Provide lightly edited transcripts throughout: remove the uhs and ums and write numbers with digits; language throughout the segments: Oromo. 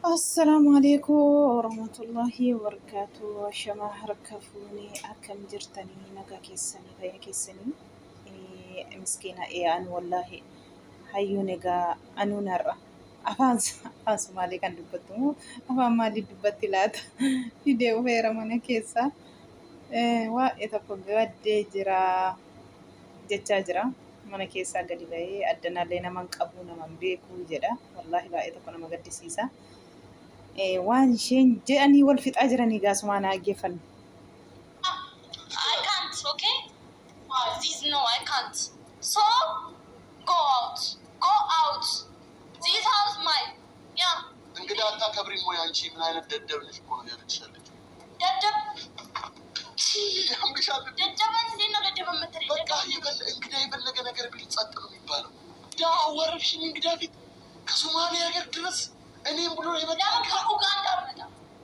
السلام عليكم ورحمة الله وبركاته. شما هركفوني أكم جرتني نجا كيسني فيا كيسني مسكينة أنا والله هيو نجا أنو نرى أفانس مالي كان دبتمو أفان مالي دبتي لات فيديو فيرا منا كيسا وإتفق قد جرا جتاجرا mana keessaa gadi ba'ee addanaallee naman qabu naman beeku jedha wallahi baay'ee tokko nama gaddisiisa waan isheen jedhanii wal fixaa jiranii gaasumaa na aggeeffanne. I can't, okay? This no, I can't. So go out. Go out. This house mine. Yeah. እንግዲህ አታከብሪም ወይ አንቺ? ምን አይነት ደደብ ነሽ እኮ ነው ያለችሻለች። ደደብ ያምግሻል። ደደብን እንዴት ነው ደደብ የምትለኝ? በቃ እንግዳ የፈለገ ነገር ቢል ጸጥ ነው የሚባለው። ዳ ወረብሽኝ እንግዳ ፊት ከሶማሊያ ሀገር ድረስ እኔም ብሎ ይመጣ። ለምን ከኡጋንዳ መጣ?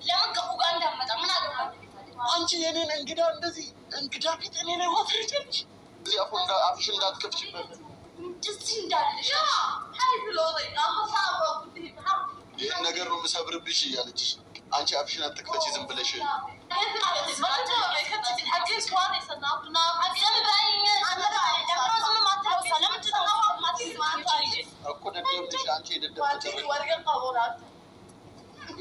ለምን ከኡጋንዳ መጣ? ምን አገባኝ? አንቺ የኔን እንግዳ እንደዚህ እንግዳ ፊት እኔ ላይ ወፍርጭሽ እዚህ አፍሽ እንዳትከፍችበት እንደዚህ እንዳለሽ ሀይ ብሎ ይህን ነገር ነው የምሰብርብሽ እያለችሽ አንቺ አፍሽን አትክፈቺ ዝም ብለሽ እኮ ደደብልሽ አንቺ የደደብ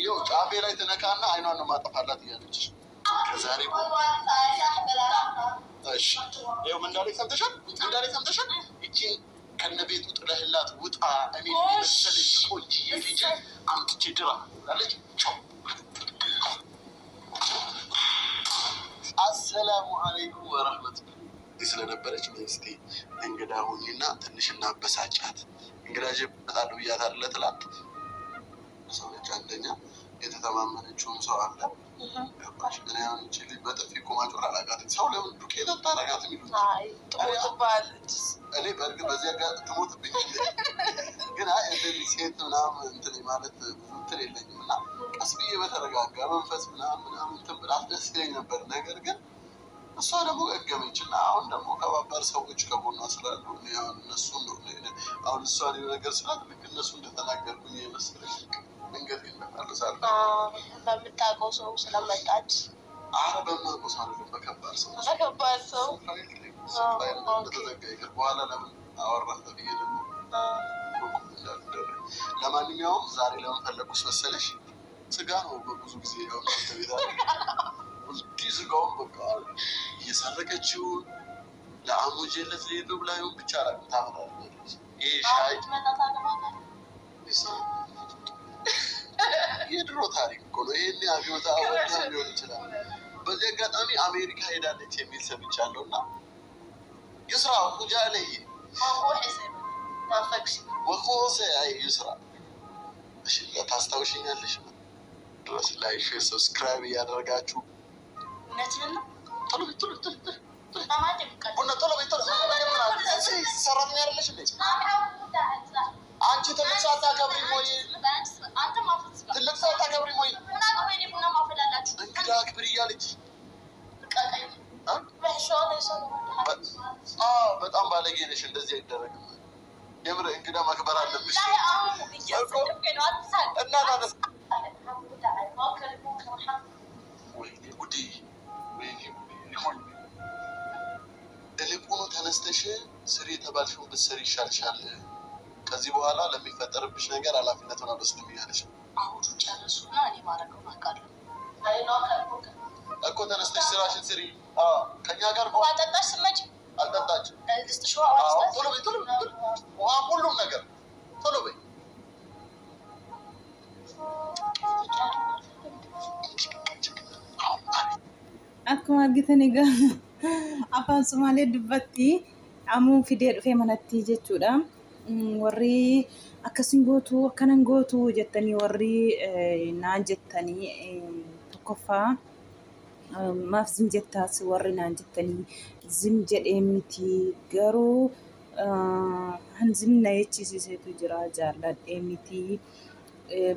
ይኸው ጫፌ ላይ ትነካና አይኗን ነው ማጠፋላት እያለችሽ ከዛሬ እሺ ይኸው ምን እንዳለኝ ሰምተሻል? ምን እንዳለኝ ሰምተሻል? እቺን ከነቤቱ ጥለህላት ውጣ እኔ መሰለሽ ቆንጆ ልጅ አምጥቼ ድራ አለች። አሰላሙ አለይኩም ወራህመቱላህ ስለነበረች ሚስቴ እንግዳ ሁኚና ትንሽ እናበሳጫት። እንግዳ ጀበታሉ ብያት አይደለ ትላት ሰው ልጅ አንደኛ የተተማመነችውም ሰው አለ ገባሽ? እኔ አሁን እቺ ልጅ በጥፊ እኮ ማጮር አላውቃትም። ሰው ለምን ዱቄት አታረጋት የሚሉት እኔ በእርግጥ በዚህ ጋር ትሞትብኝ ግን አይ እንደዚህ ሴት ምናምን እንትን ማለት ብዙ እንትን የለኝም እና ቀስ ብዬ በተረጋጋ መንፈስ ምናምን እንትን ብላት ደስ ይለኝ ነበር። ነገር ግን እሷ ደግሞ ገገመች እና አሁን ደግሞ ከባባድ ሰዎች ከጎኗ ስላሉ አሁን እነሱ አሁን እሷ ነገር ስላት ልክ እነሱ እንደተናገርኩኝ የመሰለኝ መንገድ ይመጣልሳል በምታውቀው ሰው ስለመጣች አረ በማውቀው ሰው አይደለም በከባድ ሰው እንደተዘጋ ይቅር በኋላ ለምን አወራህ ተብዬ ደግሞ ለማንኛውም ዛሬ ለምን ፈለጉሽ መሰለሽ? ስጋ ነው በብዙ ጊዜ ያው ቤታ እንዲህ ስጋውን በቃ እየሰረቀችውን ለአሙጀለት ሊሄዱ ብላዩን ብቻ ላ ታመጣለች። ይሄ ሻይ የድሮ ታሪክ እኮ ነው። ይሄን አብዮታ ወጣ ሊሆን ይችላል። በዚህ አጋጣሚ አሜሪካ ሄዳለች የሚል ሰምቻለሁ እና يسرى وجالي وخوصة أي يسرى مش لا تستوشين ليش بس لايك شير سبسكرايب يا درجاتو نتمنى طلبي ما تبقى قلنا طلبي صرفنا ليش ليش أنت تلقى كبري موي أنت ما فتح تلقى كبري موي أنا كبري بنا ما فلالات أنت كبري يالك በጣም ባለጌ ነሽ። እንደዚህ አይደረግም። የምር እንግዳ ማክበር አለብሽ። እልቁኑ ተነስተሽ ስሪ የተባልሽውን ብትሰሪ ይሻልሻል። ከዚህ በኋላ ለሚፈጠርብሽ ነገር ኃላፊነቱን አልወስድም እያለሽ አሁን ጨርሱና እኔ ማድረገው አውቃለሁ እኮ ተነስተሽ ስራሽን ስሪ። ከኛ ጋር ጠጣሽ ስመጭ አልጠጣችም። ቶሎ በይ ውሃ ሁሉም ነገር ቶሎ በይ። akkuma argitan egaa afaan Somaalee dubbatti ammoo fidee dhufee manatti jechuudha. Warri akkasin gootu akkanan gootu jettanii warri naan jettanii tokkoffaa maaf zim jettaas warri naan jettanii zim jedhee miti garuu han zimna jechisiiseetu jira jaalladhee miti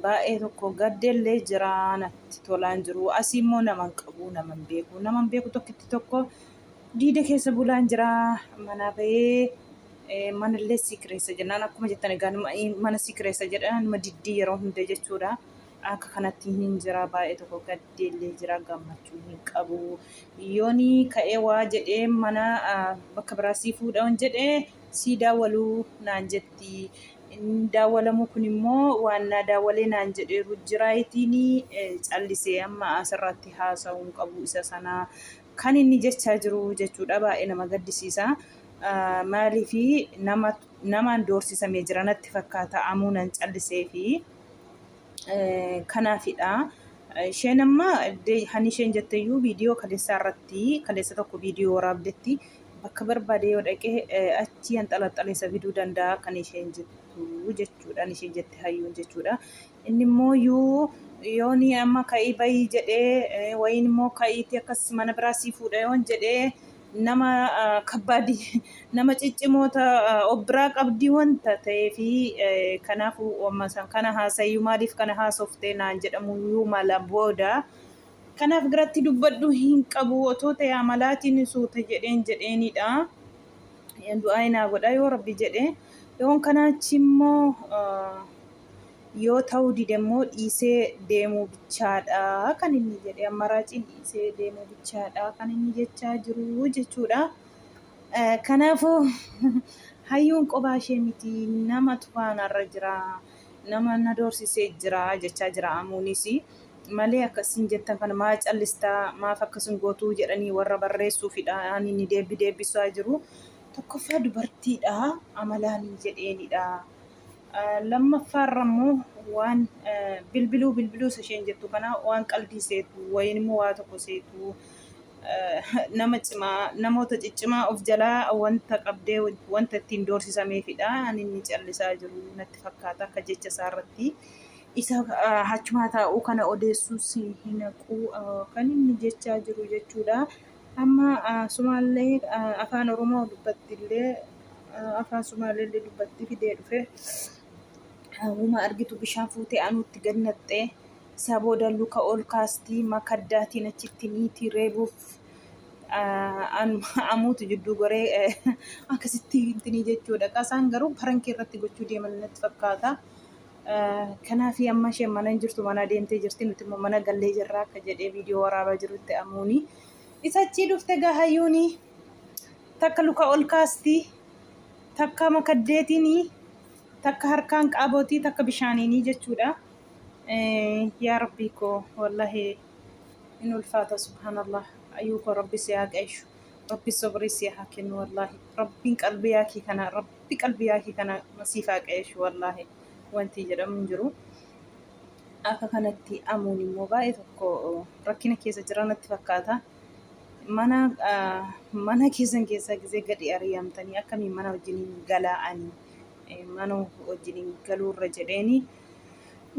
baay'ee tokko gaddeellee jira natti tolaan jiru asii immoo naman qabu naman beeku tokkitti tokko diida keessa bulaan jira mana bahee manallee sikireessa jennaan akkuma jettan egaa mana sikireessa jedhan nama diddii yeroo hunda jechuudha. akka kanatti hin jira baay'ee tokko gaddeellee jira gammachuu hin qabu yooni ka'ee waa jedhee mana bakka biraa sii fuudhan jedhee sii daawwaluu naan jetti. Daawwalamu kun immoo waan na daawwalee naan jedheeru jiraayitiin callisee amma asirratti haasa'uu hin qabu isa sana kan inni jechaa jiru jechuudha. Baay'ee nama gaddisiisa. Maaliifi namaan doorsisamee jira natti fakkaata amuu nan callisee fi kanaafidha. Isheen amma hani isheen jetteyyuu viidiyoo kaleessa tokko viidiyoo waraabdetti bakka barbaade yoo dhaqee achi hanxalaxaleessa fiduu danda'a kan isheen jettu jechuudha. Isheen jette hayyuun jechuudha. Inni immoo yooni amma ka'ii bahii jedhee wayin immoo ka'iitti akkas mana biraa sii fuudha yoon jedhee nama kabbaadii nama ciccimoota of biraa qabdii wanta ta'eefi kanaafuu ammasan kana haasayyuu maaliif kana haasoftee naan jedhamu yuu mala booda kanaaf biratti dubbadhu hin qabu otoo ta'e amalaatiin suuta jedheenidha. Du'aa naa godha yoo rabbi jedhe yoon kanaachi immoo yoo ta'uu dide immoo dhiisee deemuu bichaadha kan inni jedhe amaraaciin dhiisee deemuu bichaadha kan inni jechaa jiru jechuudha. Kanaafuu hayyuun qophaa ishee miti nama tufaanarra jira nama na doorsisee jira jechaa jira amuunis malee akkasiin jettan kana maa callistaa maaf akkasiin gootuu jedhanii warra barreessuufidha ani inni deebisaa jiru. Tokkoffaa dubartiidha amalaanii jedheenidha. Lammaffaarra immoo waan bilbiluu isheen jettu kana waan qalbii seetu wayin immoo waa tokko seetu nama cimaa namoota ciccimaa of jalaa wanta qabdee wanta ittiin doorsisameefidha. Ani inni callisaa jiru natti fakkaata akka jecha isaarratti isa hachumaa taa'uu kana odeessuus hin haqu kan inni jechaa jiru jechuudha. Amma Sumaallee afaan Oromoo dubbattillee afaan Sumaallee dubbatti fidee dhufe. Hawwuma argitu bishaan fuutee anuutti gannaxxee isa booda luka ol kaastii makaddaatiin achitti niitii reebuuf amuutu jidduu goree akkasitti hintinii jechuudha. Qasaan garuu parankii irratti gochuu deeman natti fakkaata. Kanaaf amma isheen mana hin jirtu mana deemtee jirti nuti immoo mana gallee jirra akka jedhee viidiyoo waraabaa jirutti amuuni. Isa achii dhufte gahayyuuni takka luka ol kaastii takka makaddeetiin takka harkaan qaabotii takka bishaaniinii jechuudha. Yaa rabbii koo wallahi in ulfaata subhaanallah ayyuu koo rabbi si haa qayshu rabbi sobrii si haa kennu wallahi rabbiin qalbii yaakii kana masiif haa qayshu wallahi wanti jedhamu hin jiru. Akka kanatti amuun immoo baay'ee tokko rakkina keessa jira natti fakkaata. Mana keessan keessaa gisee gadi ari'amtanii akkamiin mana wajjiniin galaa'anii mana wajjiniin galuurra jedheeni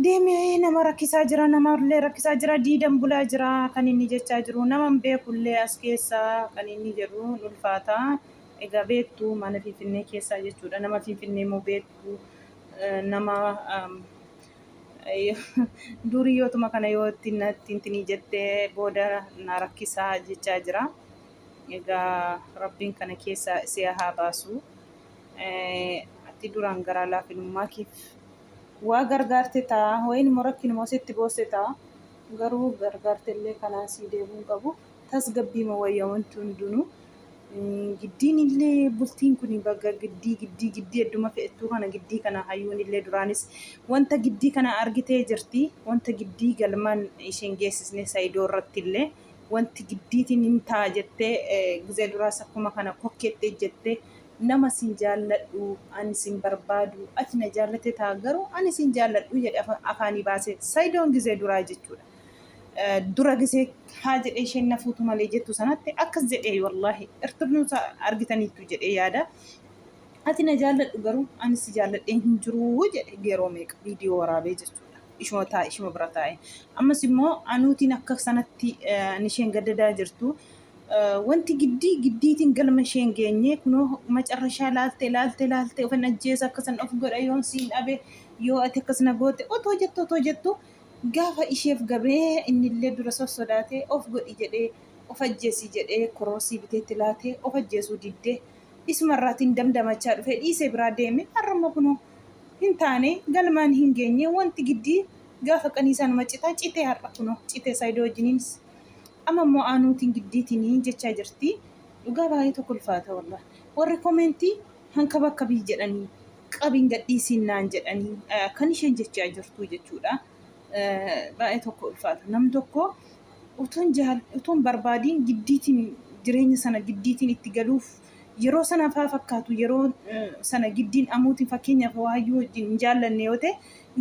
deemee nama rakkisaa jira namallee rakkisaa jira diidan bulaa jira kan inni jechaa jiru nama beekullee as keessaa kan inni jedhu ulfaata. Egaa beektu mana Finfinnee keessaa jechuudha. Nama Finfinnee immoo beektu nama duriyyootuma kana yoo ittiin jettee booda na rakkisaa jechaa jira. Egaa rabbiin kana keessa si haa baasu. Ati duraan garaa laafinummaa keef waa gargaarte ta'a wayin immoo rakkinuma sitti boosse ta'a garuu gargaartellee kanaa sii deemuu qabu tasgabbii ma wayya wanti hundinuu. Giddiin illee bultiin kun bakka giddii hedduma fe'attuu kana giddii kana hayyuun illee duraanis wanta giddii kana argitee jirti. Wanta giddii galmaan isheen geessisne saayidoo irratti illee wanti giddiitiin hin ta'a jettee gizee duraas akkuma kana kokkeettee jettee nama sin jaalladhu ani sin barbaadu ati na jaallate ta'a garuu ani sin jaalladhu jedhe afaanii baasee saayidoon gizee duraa jechuudha. Dura gisee haa jedhee isheen na fuutu malee jettu sanatti akkas jedhee wallahi irturnuusa argitaniitu jedhee yaada. Ati na jaalladhu garuu ani si jaalladheen hin jiru jedhe yeroo meeqa viidiyoo waraabee jechuudha. Ishuma bira taa'e. Ammas immoo anuutiin akka sanatti isheen gaddadaa jirtu. Wanti giddiitiin galma isheen geenye kunoo macarrashaa laaltee ofin ajjeesa akkasan of godha yoon siin dhabe yoo ati akkas na goote otoo jettu gaafa isheef gabee innillee dura sossodaatee of godhi jedhee of ajjeesii jedhee koroosii biteetti laatee of ajjeesuu diddee isumarraatiin damdamachaa dhufee dhiisee biraa deeme har'amma kunoo hin taane galmaan hin geenye wanti giddii gaafa qaniisaan macitaa citee har'a kunoo citee saayidoo wajjiniinis amma immoo aanuutiin giddiitiin jechaa jirti. Dhugaa baay'ee tokko ulfaata wallah. Warri koomeentii hanka bakka bii jedhanii qabiin gadhiisiin naan jedhanii kan isheen jechaa jirtu jechuudha. Baay'ee tokko ulfaata. Nam tokko utuun barbaadiin giddiitiin jireenya sana giddiitiin itti galuuf yeroo sana faa fakkaatu yeroo sana giddiin amuutiin fakkeenyaaf waayyuu wajjin hin jaallanne yoo ta'e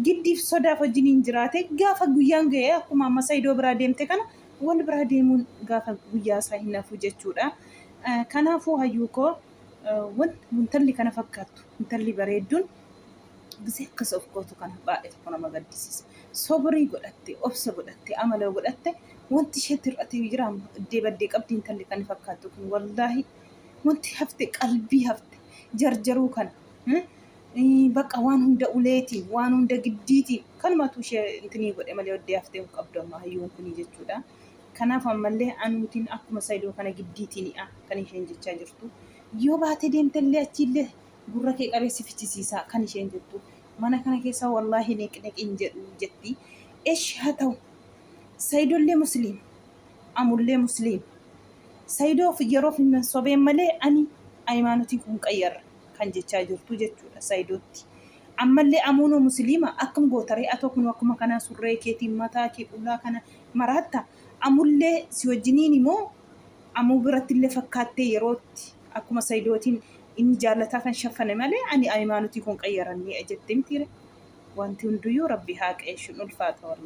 giddiif sodaaf wajjin hin jiraate gaafa guyyaan ga'ee akkuma amma saayidoo biraa deemte kana wal biraa deemuun gaafa guyyaa isaa hin hafu jechuudha. Kanaafuu hayyuu koo intalli kana fakkaattu intalli bareedduun gisee akkas of gootu kana baay'ee tokko nama gaddisiisa. Sobrii godhatte obsa godhatte amala godhatte wanti isheetti hir'atee jiraam baddee qabdi intalli kan fakkaattu kun wallaahi wanti hafte qalbii hafte jarjaruu kana bakka waan hunda uleetiin waan hunda giddiitiin kanumatu ishee intinii godhe malee waddee haftee hin qabdu amma hayyuun kunii jechuudha. Kanaaf ammallee anuutiin akkuma saayidoo kana giddiitiinidha kan isheen jechaa jirtu. Yoo baatee deemtellee achiillee gurra kee qabeessi fichisiisaa kan isheen jettu. Mana kana keessaa wallaahi neqneqiin jedhu jetti. Eesh haa ta'u saayidollee musliim amullee musliim. Saayidoo yeroo sobeen malee ani hayimaanotii kun qayyarra kan jechaa jirtu jechuudha saayidootti. Ammallee amuunoo musliima akkam gootaree atoo kun akkuma kanaa surree keetiin mataa kee qullaa kana maraatta. Amullee si wajjiniin immoo amuu birattillee fakkaattee yerootti akkuma saayidootiin inni jaallataa kan shaffane malee ani hayimaanotii kun qayyarannee jettee mitiire wanti hunduyyuu rabbi haa qeessuun ulfaata wallah.